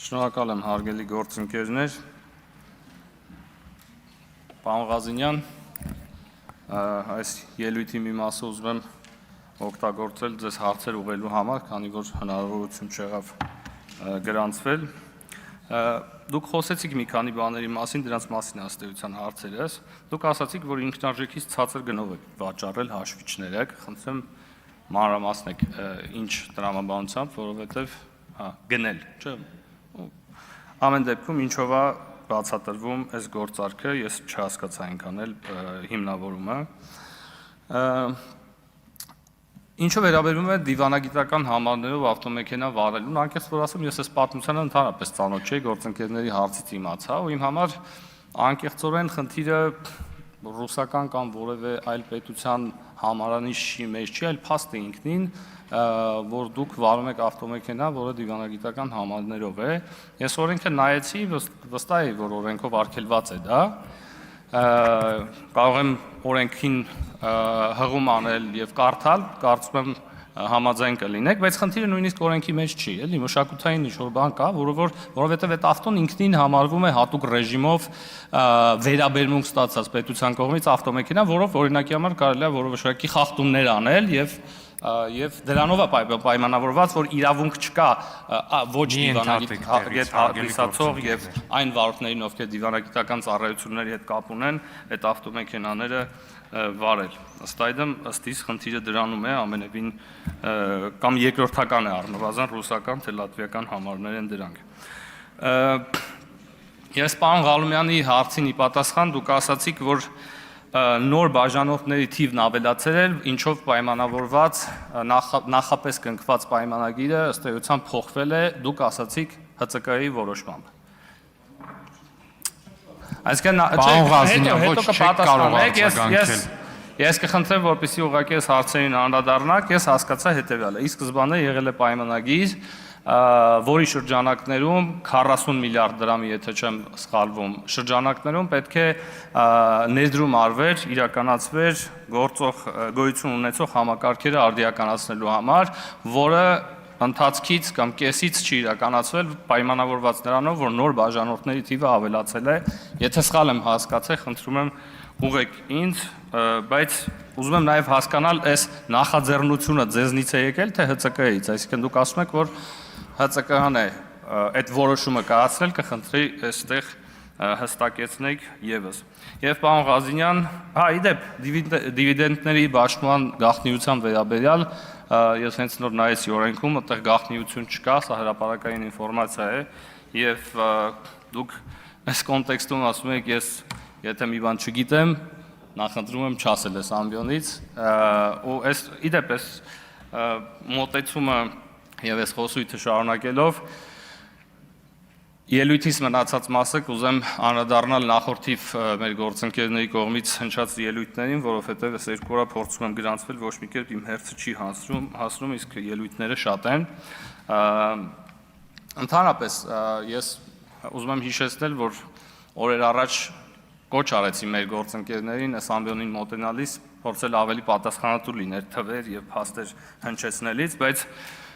Շնորհակալ եմ հարգելի գործընկերներ, պարոն Ղազինյան, այս ելույթի մի մասը ուզում եմ օգտագործել ձեզ հարցեր ուղղելու համար, քանի որ հնարավորություն չեղավ գրանցվել։ Դուք խոսեցիք մի քանի բաների մասին, դրանց մասին ըստեյության հարցերս։ Դուք ասացիք, որ ինքնարժեքից ցածր գնով եք վաճառել հաշվիչները, խնդրեմ մանրամասնեք ինչ տրամաբանությամբ, որովհետև գնել, չէ՞։ Ամեն դեպքում ինչով է բացատրվում այս գործարքը, ես չհասկացա այնքան էլ հիմնավորումը։ Ինչով վերաբերում է դիվանագիտական համարներով ավտոմեքենա վարելուն, անկեղծ որ ասեմ, ես այս պատմությանը ընդհանրապես ծանոթ չէի, գործընկերների հարցից իմացա, ու իմ համար անկեղծորեն խնդիրը ռուսական կամ որևէ այլ պետության համարանիշի մեջ չի, այլ փաստ է ինքնին, որ դուք վարում եք ավտոմեքենա, որը դիվանագիտական համարներով է։ Ես օրենքը նայեցի, վստահ եմ, որ օրենքով արգելված է դա։ Կարող եմ օրենքին հղում անել եւ կարդալ, կարծում եմ համաձայն կլինեք, բայց խնդիրը նույնիսկ օրենքի մեջ չի, էլի մշակութային ինչ-որ բան կա, որովհետև այդ ավտոն ինքնին համարվում է հատուկ ռեժիմով վերաբերմունք ստացած պետության կողմից ավտոմեքենա, որով օրինակի համար կարելի է որոշակի խախտումներ անել եւ դրանով է պայմանավորված, որ իրավունք չկա ոչ դիվանագիտացող եւ այն վարորդներին, ովքեր դիվանագիտական ծառայությունների հետ կապ ունեն, այդ ավտոմեքենաները վարել։ Ըստ այդմ ըստ իս խնդիրը դրանում է ամենևին կամ երկրորդական է առնվազն ռուսական թե լատվիական համարներ են դրանք։ Ես պարոն Ղալումյանի հարցին ի պատասխան դուք ասացիք, որ նոր բաժանորդների թիվն ավելացել է, ինչով պայմանավորված նախապես կնքված պայմանագիրը ըստ էության փոխվել է, դուք ասացիք ՀՑԿ-ի որոշմամբ։ Այսինքն Ես կխնդրեմ, որպեսզի ուղղակի այս հարցերին անդրադառնաք, ես հասկացա հետևյալը։ Ի սկզբանե եղել է պայմանագիր, որի շրջանակներում 40 միլիարդ դրամի, եթե չեմ սխալվում, շրջանակներում պետք է ներդրում արվեր, իրականացվեր գոյություն ունեցող համակարգերը արդիականացնելու համար, որը ընթացքից կամ կեսից չի իրականացվել, պայմանավորված նրանով, որ նոր բաժանորդների թիվը ավելացել է։ Եթե սխալ եմ հասկացել, խնդրում եմ ուղղեք ինձ, բայց ուզում եմ նաև հասկանալ, այս նախաձեռնությունը ձեզնից է եկել, թե ՀՑԿ-ից, այսինքն դուք ասում եք, որ ՀՑԿ-ն է այդ որոշումը կայացրել, կխնդրի այստեղ հստակեցնեք եւս։ Եվ պարոն Ղազինյան, իդեպ դիվիդենդների բաշխման գաղտնիության վերաբերյալ ես հենց նոր նայեցի օրենքում, այդտեղ գաղտնիություն չկա, սա հրապարակային ինֆորմացիա է, եւ դուք այս կոնտեքստում ասում եք, ես եթե մի բան չգիտեմ, նախընտրում եմ չասել այս ամբիոնից, ու այս իդեպ այս մոտեցումը եւ այս խոսույթը շարունակելով ելույթից մնացած մասը կուզեմ անդրադառնալ նախորդիվ մեր գործընկերների կողմից հնչած ելույթներին, որովհետեւ այս երկու օր փորձում եմ գրանցվել ոչ մի կերպ իմ հերթը չի հասնում, իսկ ելույթները շատ են։ Ընդհանրապես ես ուզում եմ հիշեցնել, որ օրեր առաջ կոչ արեցի մեր գործընկերներին այս ամբիոնին մոտենալիս փորձել ավելի պատասխանատու լինել թվեր եւ փաստեր հնչեցնելից, բայց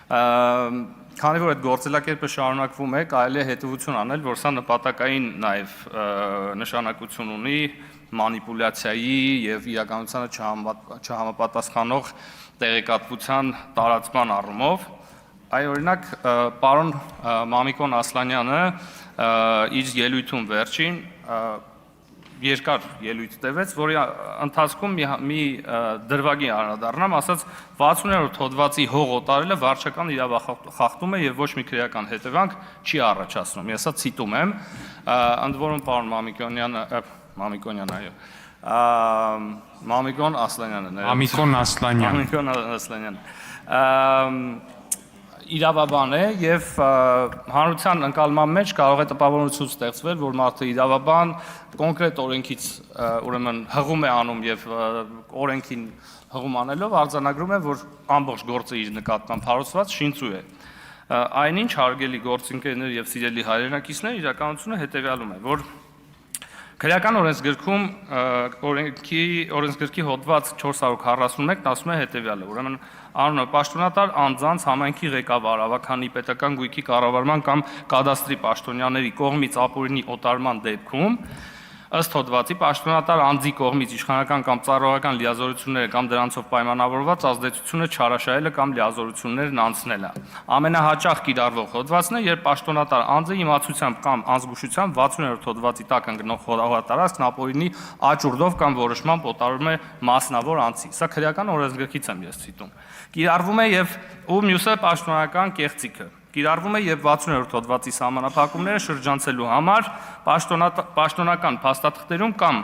քանի որ այդ գործելակերպը շարունակվում է, կարելի է հետևություն անել, որ սա նպատակային նաեւ նշանակություն ունի մանիպուլյացիայի եւ իրականությանը չհամապատասխանող տեղեկատվության տարածման առումով։ Այ օրինակ պարոն Մամիկոն Ասլանյանը իր ելույթում վերջին երկար ելույթ տևեց, որի ընթացքում մի դրվագի անդրադառնամ, ասաց 60-րդ հոդվածի հող օտարելը վարչական իրավախախտում է եւ ոչ մի քրեական հետևանք չի առաջացնում։ Ես սա ցիտում եմ, ընդ որում պարոն Մամիկոն Ասլանյանը իրավաբան է եւ հանրության ընկալման մեջ կարող է տպավորություն ստեղծվել, որ մարդը իրավաբան կոնկրետ օրենքից ուրեմն հղում է անում եւ օրենքին հղում անելով արձանագրում է, որ ամբողջ գործը իր նկատմամբ հարուցված շինծու է։ Այնինչ հարգելի գործընկերներ եւ սիրելի հայրենակիցներ, իրականությունը հետեւյալում է, որ Քրեական օրենսգրքում օրենսգրքի հոդված 441-ն ասում է հետևյալը. ուրեմն անունը պաշտոնատար անձանց համայնքի ղեկավար, ավագանի, պետական գույքի կառավարման կամ կադաստրի պաշտոնյաների կողմից ապօրինի օտարման դեպքում ըստ հոդվածի պաշտոնատար անձի կողմից իշխանական կամ ծառայական լիազորությունները կամ դրանցով պայմանավորված ազդեցությունը չարաշահելը կամ լիազորություններն անցնելը։ Ամենահաճախ կիրառվող հոդվածն է, երբ պաշտոնատար անձը իմացությամբ կամ անզգուշությամբ 60-րդ հոդվածի տակ ընկնող հողատարածքն ապօրինի աճուրդով կամ որոշմամբ օտարում է մասնավոր անձի։ Սա քրեական օրենսգրքից եմ ես ցիտում։ Կիրառվում է եւ ու մյուսը պաշտոնական կեղծիքը։ Կիրառվում է եւ 60-րդ հոդվածի սահմանափակումները շրջանցելու համար պաշտոնական փաստաթղթերում կամ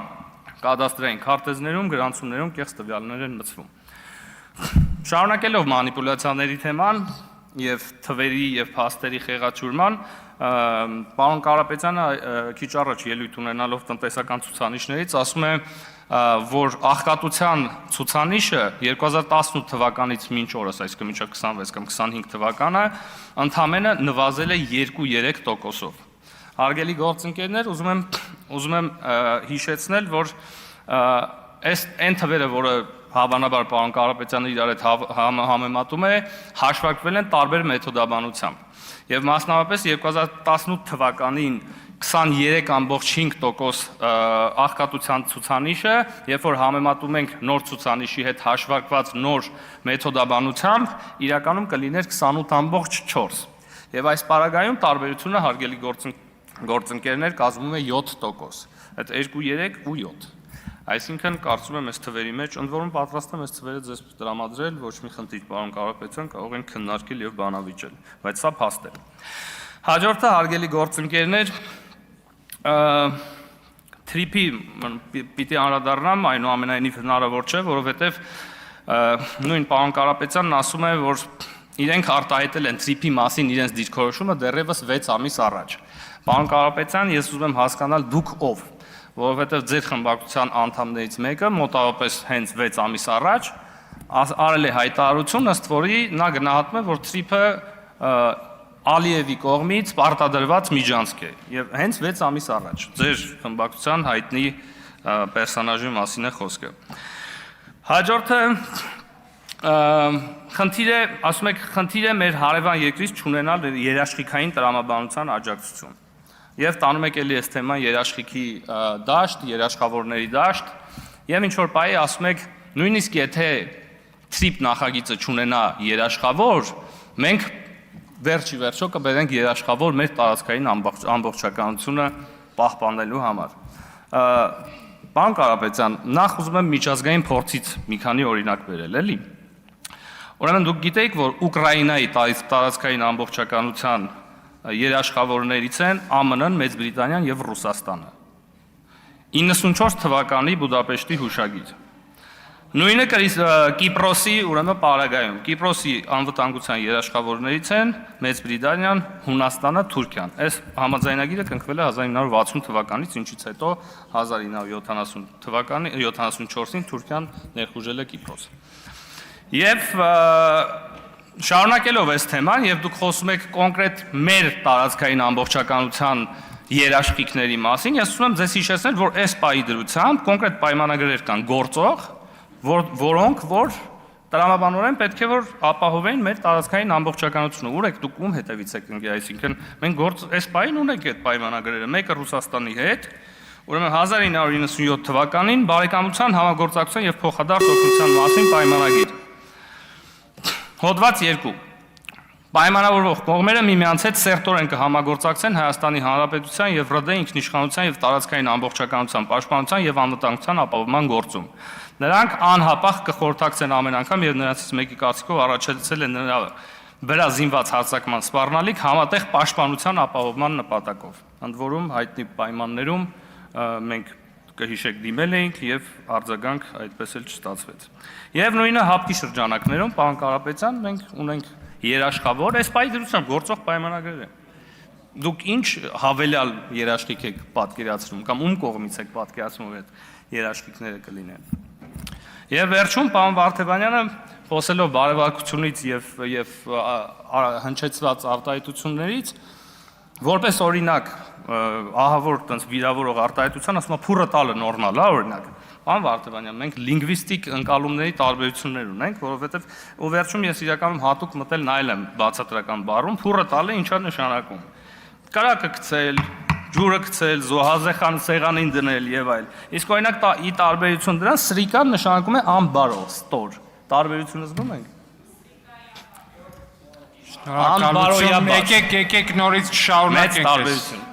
կադաստրային քարտեզներում, գրանցումներում կեղծ տվյալներ են մտցվում։ Շարունակելով մանիպուլյացիաների թեման եւ թվերի եւ փաստերի խեղաճուրման, պարոն Կարապետյանը քիչ առաջ ելույթ ունենալով տնտեսական ցուցանիշներից ասում է, որ աղքատության ցուցանիշը 2018 թվականից մինչ օրս, այսինքն մինչև 26 կամ 25 թվականը, ընդամենը նվազել է 2-3%-ով։ Հարգելի գործընկերներ, ուզում եմ հիշեցնել, որ այն թվերը, որը հավանաբար պարոն Կարապետյանը իրար հետ համեմատում է, հաշվարկվել են տարբեր մեթոդաբանությամբ։ Եվ մասնավորապես 2018 թվականին 23.5% աղքատության ցուցանիշը, երբ որ համեմատում ենք նոր ցուցանիշի հետ հաշվարկված նոր մեթոդաբանությամբ, իրականում կլիներ 28.4%։ Եվ այս պարագայում տարբերությունը հարգելի գործընկերներ կազմում է 7%։ Այդ 2, 3 ու 7։ Այսինքն կարծում եմ այս թվերի մեջ, ընդ որում պատրաստ եմ այս թվերը ձեզ տրամադրել, ոչ մի խնդիր, պարոն Կարապետյան, կարող ենք քննարկել եւ բանավիճել, բայց սա փաստ է։ Հաջորդը հարգելի գործընկերներ, թրիփի պիտի անդրադառնամ, այնուամենայնիվ հնարավոր չէ, որովհետեւ նույն պարոն Կարապետյանն ասում է, որ իրենք արտահայտել են թրիփի մասին իրենց դիրքորոշումը դեռևս 6 ամիս առաջ։ Պարոն Կարապետյան, ես ուզում եմ հասկանալ դուք ով, որովհետև ձեր խմբակցության անդամներից մեկը մոտավորապես հենց 6 ամիս առաջ արել է հայտարարություն, ըստ որի նա գնահատում է, որ թրիփը Ալիևի կողմից պարտադրված միջանցք է, եւ հենց 6 ամիս առաջ ձեր խմբակցության հայտնի պերսոնաժի մասին է խոսքը։ Հաջորդը խնդիր է, ասում եք, խնդիր է մեր հարևան երկրից չունենալ երաշխիքային տրամաբանության աջակցություն։ Եվ տանում եք էլի այս թեման երաշխիքի դաշտ, երաշխավորների դաշտ, եւ ինչ որ պահի ասում եք, նույնիսկ եթե թրիփ նախագիծը չունենա երաշխավոր, մենք վերջի վերջո կբերենք երաշխավոր մեր տարածքային ամբողջականությունը պահպանելու համար։ Պարոն Կարապետյան, նախ ուզում եմ միջազգային փորձից մի քանի օրինակ բերել, էլի։ Ուրեմն դուք գիտեիք, որ Ուկրաինայի տարածքային ամբողջականության երաշխավորներից են ԱՄՆ-ն, Մեծ Բրիտանիան եւ Ռուսաստանը։ 94 թվականի Բուդապեշտի հուշագիր։ Նույնը Կիպրոսի, ուրեմն պարագայում, Կիպրոսի անվտանգության երաշխավորներից են Մեծ Բրիտանիան, Հունաստանը, Թուրքիան։ Այս համաձայնագիրը կնքվել է 1960 թվականից, ինչից հետո 1970 թվականի 74-ին Թուրքիան ներխուժել է Կիպրոս։ Եվ շարունակելով այս թեման, եւ դուք խոսում եք կոնկրետ մեր տարածքային ամբողջականության երաշխիքների մասին, ես ուզում եմ ձեզ հիշեցնել, որ այս պահի դրությամբ կոնկրետ պայմանագրեր կան գործող, որոնք որ տրամաբանորեն պետք է որ ապահովեն մեր տարածքային ամբողջականությունը։ Ուր եք դուք ում հետևից եք ընկել, այսինքն մենք այս պահին ունենք այդ պայմանագրերը, մեկը Ռուսաստանի հետ, ուրեմն 1997 թվականին բարեկամության, համագործակցության եւ փոխադարձ օգնության մասին պայմանագիր։ Հոդված 2. Պայմանավորվող կողմերը միմյանց հետ սերտորեն կհամագործակցեն Հայաստանի Հանրապետության եւ ՌԴ ինքնիշխանության եւ տարածքային ամբողջականության պաշտպանության եւ անվտանգության ապահովման գործում։ Նրանք անհապաղ կխորհրդակցեն ամեն անգամ եւ նրանցից մեկի կարծիքով առաջացել է նրա վրա զինված հարձակման սպառնալիք համատեղ պաշտպանության ապահովման նպատակով։ Ընդ որում հայտնի պայմաններում մենք կհիշեք դիմել էինք եւ արձագանք այդպես էլ չստացվեց։ Եվ նույնը հապկի շրջանակներում, պարոն Կարապետյան, մենք ունենք երաշխավոր, այս պահի դրությամբ գործող պայմանագրեր են։ Դուք ինչ հավելյալ երաշխիք եք պատկերացնում կամ ում կողմից եք պատկերացնում այդ երաշխիքները կլինեն։ Եվ վերջում պարոն Վարդեվանյանը խոսելով բարեվարկությունից եւ հնչեցված արտահայտություններից որպես օրինակ ահավոր տենց վիրավորող արտահայտության ասում է փուրը տալը նորմալ է, օրինակ։ Պարոն Վարդևանյան, մենք լինգվիստիկ ընկալումների տարբերություններ ունենք, որովհետև ու վերջում ես իրականում հատուկ մտել նայել եմ բացատրական բառում, փուրը տալը ինչա նշանակում։ Կարակը գցել, ջուրը գցել, զոհազեխան սեղանին դնել եւ այլ։ Իսկ օրինակ ի տարբերություն դրան սրիկան նշանակում է ամբարո, ստոր։ Տարբերությունը զգում եք։ Շնորհակալություն, եկեք նորից շարունակենք։